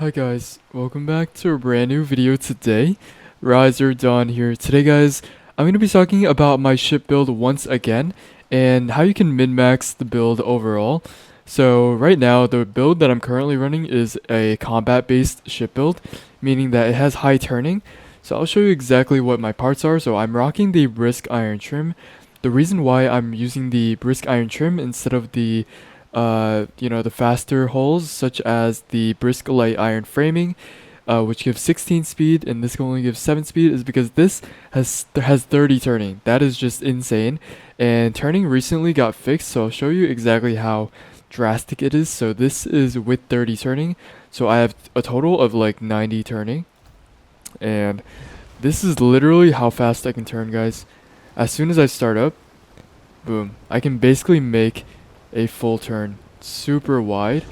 Hi guys, welcome back to a brand new video today. Riser Dawn here. Today guys, I'm going to be talking about my ship build once again and how you can min-max the build overall. So right now the build that I'm currently running is a combat based ship build, meaning that it has high turning. So I'll show you exactly what my parts are. So I'm rocking the brisk iron trim. The reason why I'm using the brisk iron trim instead of the the faster hulls, such as the brisk light iron framing, which gives 16 speed, and this only gives 7 speed, is because this has 30 turning. That is just insane. And turning recently got fixed, so I'll show you exactly how drastic it is. So this is with 30 turning, so I have a total of like 90 turning, and this is literally how fast I can turn, guys. As soon as I start up, boom, I can basically make a full turn super wide.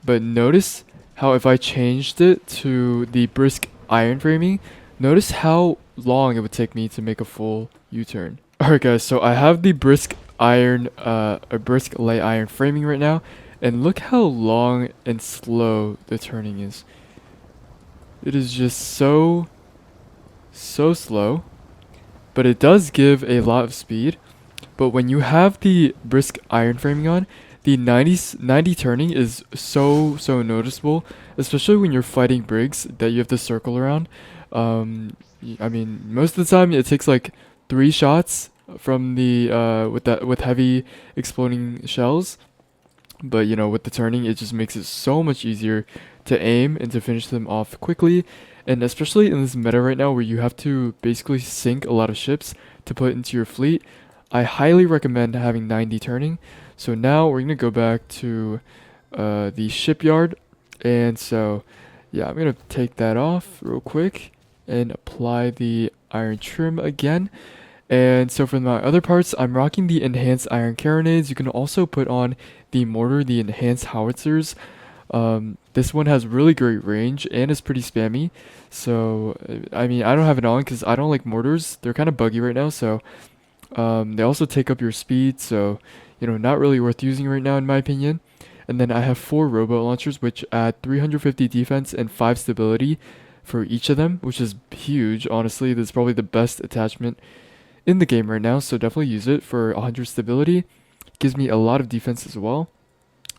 But notice how if I changed it to the brisk iron framing, notice how long it would take me to make a full U-turn. Alright guys, so I have the brisk iron a brisk light iron framing right now, and look how long and slow the turning is. It is just so slow, but it does give a lot of speed. But when you have the brisk iron framing on, the 90 turning is so noticeable, especially when you're fighting brigs that you have to circle around. I mean, most of the time it takes like 3 shots from the with heavy exploding shells. But you know, with the turning, it just makes it so much easier to aim and to finish them off quickly. And especially in this meta right now where you have to basically sink a lot of ships to put into your fleet, I highly recommend having 90 turning. So now we're going to go back to the shipyard. And so, yeah, I'm going to take that off real quick and apply the iron trim again. And so for my other parts, I'm rocking the enhanced iron carronades. You can also put on the mortar, the enhanced howitzers. This one has really great range and is pretty spammy. So, I mean, I don't have it on because I don't like mortars. They're kind of buggy right now, so they also take up your speed, so not really worth using right now in my opinion. And then I have 4 robot launchers, which add 350 defense and 5 stability for each of them, which is huge. Honestly, this is probably the best attachment in the game right now, so definitely use it for 100 stability. Gives me a lot of defense as well.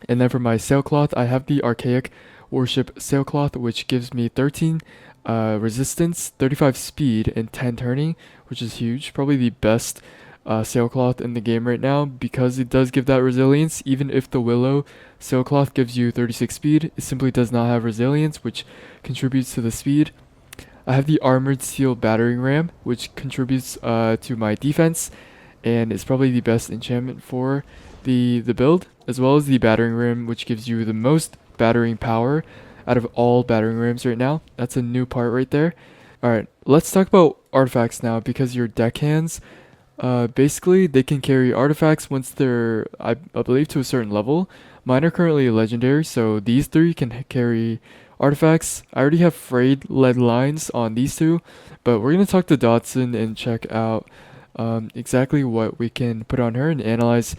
And then for my sailcloth, I have the archaic warship sailcloth, which gives me 13 resistance, 35 speed, and 10 turning, which is huge. Probably the best sailcloth in the game right now because it does give that resilience. Even if the Willow sailcloth gives you 36 speed, it simply does not have resilience, which contributes to the speed. I have the armored steel battering ram, which contributes to my defense, and it's probably the best enchantment for the build, as well as the battering ram, which gives you the most battering power out of all battering rams right now. That's a new part right there. Alright, let's talk about artifacts now, because your deckhands, basically they can carry artifacts once they're, I believe, to a certain level. Mine are currently legendary, so these 3 can carry artifacts. I already have frayed lead lines on these 2, but we're going to talk to Dodson and check out exactly what we can put on her and analyze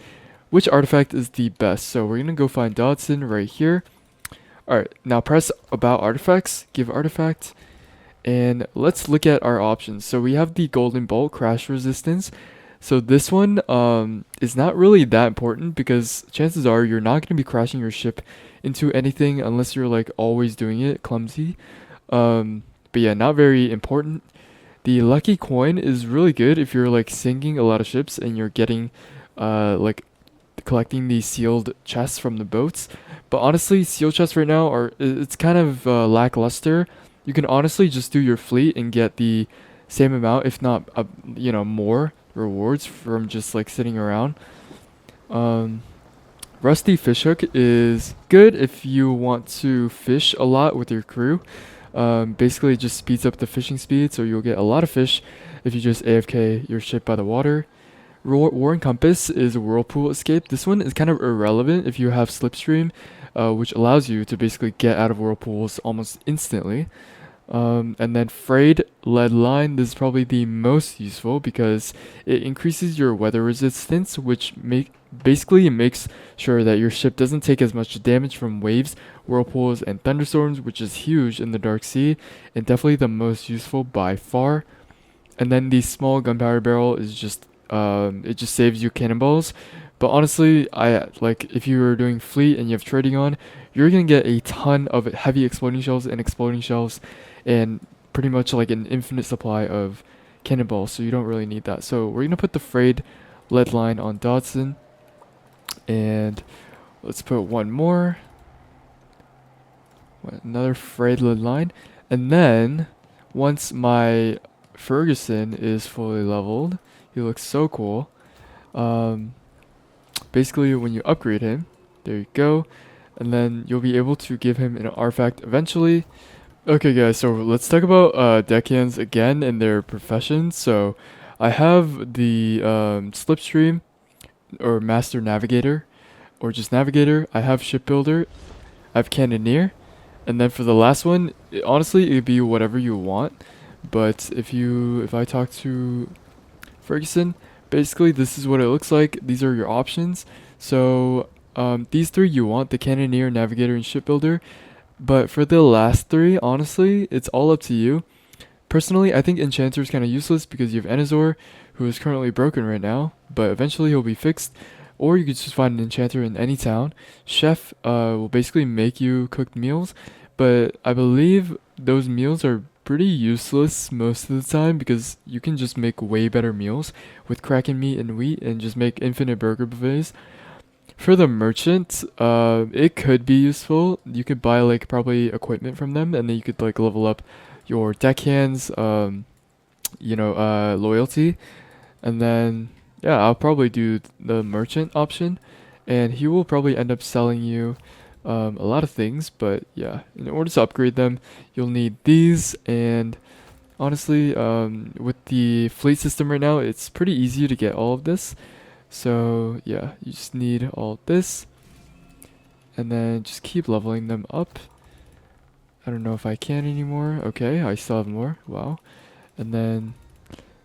which artifact is the best. So we're going to go find Dodson right here. Alright, now press about artifacts, give artifact, and let's look at our options. So we have the golden bolt crash resistance. So this one is not really that important because chances are you're not going to be crashing your ship into anything unless you're like always doing it clumsy. But yeah, not very important. The lucky coin is really good if you're like sinking a lot of ships and you're getting like collecting the sealed chests from the boats. But honestly, sealed chests right now it's kind of lackluster. You can honestly just do your fleet and get the same amount, if not more rewards from just like sitting around. Rusty fishhook is good if you want to fish a lot with your crew. Basically it just speeds up the fishing speed, so you'll get a lot of fish if you just AFK your ship by the water. Roaring compass is a whirlpool escape. This one is kind of irrelevant if you have slipstream, which allows you to basically get out of whirlpools almost instantly. And then frayed lead line, this is probably the most useful because it increases your weather resistance, which Basically, it makes sure that your ship doesn't take as much damage from waves, whirlpools, and thunderstorms, which is huge in the Dark Sea, and definitely the most useful by far. And then the small gunpowder barrel is just it just saves you cannonballs. But honestly, I like if you are doing fleet and you have trading on, you're gonna get a ton of heavy exploding shells, and pretty much like an infinite supply of cannonballs. So you don't really need that. So we're gonna put the frayed lead line on Dodson, and let's put one more, another frayed lead line, and then once my Ferguson is fully leveled, he looks so cool. Um, Basically, when you upgrade him, there you go, and then you'll be able to give him an artifact eventually. Okay, guys, so let's talk about deckhands again and their professions. So, I have the slipstream or master navigator, or just navigator. I have shipbuilder. I have cannoneer, and then for the last one, honestly, it'd be whatever you want. But if I talk to Ferguson, basically this is what it looks like. These are your options. So these three you want: the cannoneer, navigator, and shipbuilder. But for the last three, honestly, it's all up to you. Personally, I think enchanter is kind of useless because you have Enazor, who is currently broken right now, but eventually he'll be fixed. Or you could just find an enchanter in any town. Chef will basically make you cooked meals, but I believe those meals are pretty useless most of the time because you can just make way better meals with Kraken meat and wheat and just make infinite burger buffets. For the merchant, it could be useful. You could buy like probably equipment from them, and then you could like level up your deckhands, loyalty, and then yeah, I'll probably do the merchant option, and he will probably end up selling you a lot of things. But yeah, in order to upgrade them, you'll need these, and honestly, with the fleet system right now, it's pretty easy to get all of this. So yeah, you just need all this, and then just keep leveling them up. I don't know if I can anymore. Okay, I still have more. Wow. And then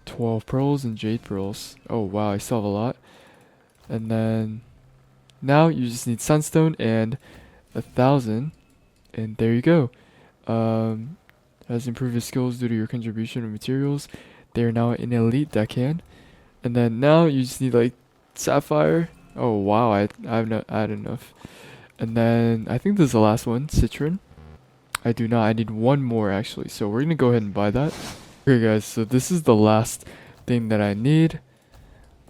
12 pearls and jade pearls. Oh wow, I still have a lot. And then now you just need sunstone and 1,000, and there you go. Has improved your skills due to your contribution of materials. They are now an elite deckhand. And then now you just need like sapphire. Oh wow, I have not had enough. And then I think this is the last one, citron. I do not. I need one more actually. So we're gonna go ahead and buy that. Okay guys, so this is the last thing that I need.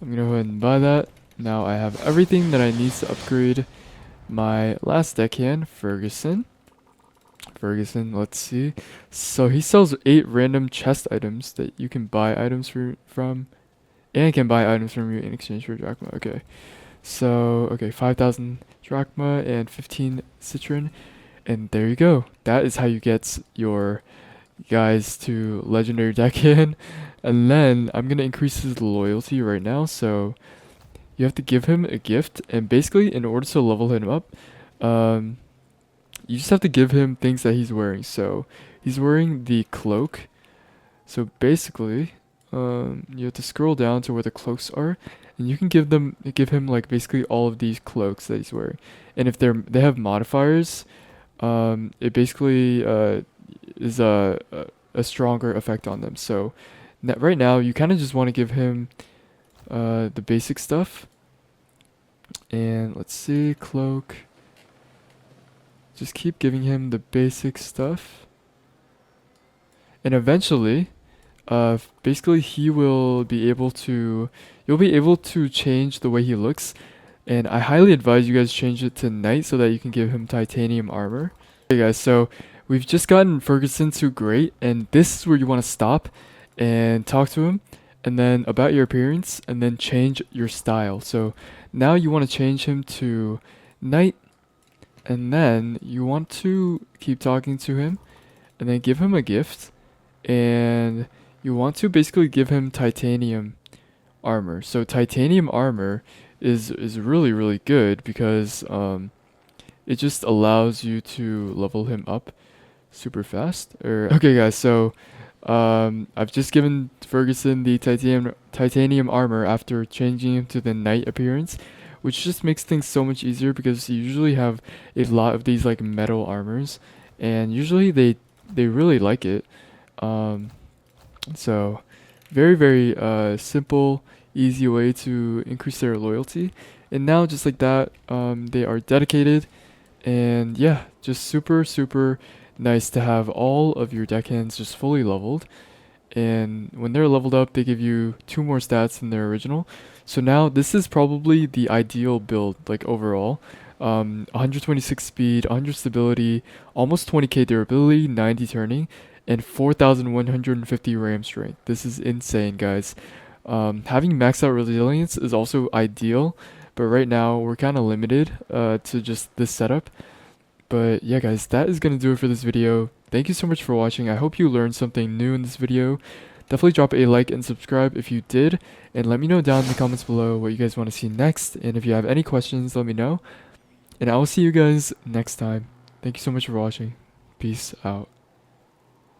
I'm gonna go ahead and buy that. Now I have everything that I need to upgrade my last deckhand, Ferguson. Let's see. So he sells 8 random chest items that you can buy items from, and can buy items from you in exchange for drachma. Okay. So, okay, 5,000 drachma and 15 citron. And there you go. That is how you get your guys to legendary deckhand. And then I'm going to increase his loyalty right now. So you have to give him a gift. And basically, in order to level him up, you just have to give him things that he's wearing. So he's wearing the cloak. So basically, you have to scroll down to where the cloaks are, and you can give him like basically all of these cloaks that he's wearing. And if they have modifiers, it basically is a stronger effect on them. So right now you kind of just want to give him the basic stuff. And let's see, cloak. Just keep giving him the basic stuff. And eventually, basically you'll be able to change the way he looks. And I highly advise you guys change it to knight so that you can give him titanium armor. Okay guys, so we've just gotten Ferguson to great, and this is where you want to stop and talk to him, and then about your appearance, and then change your style. So now you want to change him to knight, and then you want to keep talking to him, and then give him a gift, and you want to basically give him titanium armor. So titanium armor is really really good because it just allows you to level him up super fast. Okay guys, so I've just given Ferguson the titanium armor after changing him to the knight appearance. which just makes things so much easier because you usually have a lot of these like metal armors, and usually they really like it. Um, so very simple, easy way to increase their loyalty. And now just like that, they are dedicated, and yeah, just super nice to have all of your deckhands just fully leveled. And when they're leveled up, they give you 2 more stats than their original. So now this is probably the ideal build, like overall. 126 speed, 100 stability, almost 20k durability, 90 turning, and 4150 ram strength. This is insane, guys. Having maxed out resilience is also ideal, but right now we're kind of limited to just this setup. But yeah, guys, that is gonna do it for this video. Thank you so much for watching. I hope you learned something new in this video. Definitely drop a like and subscribe if you did, and let me know down in the comments below what you guys want to see next. And if you have any questions, let me know. And I will see you guys next time. Thank you so much for watching. Peace out.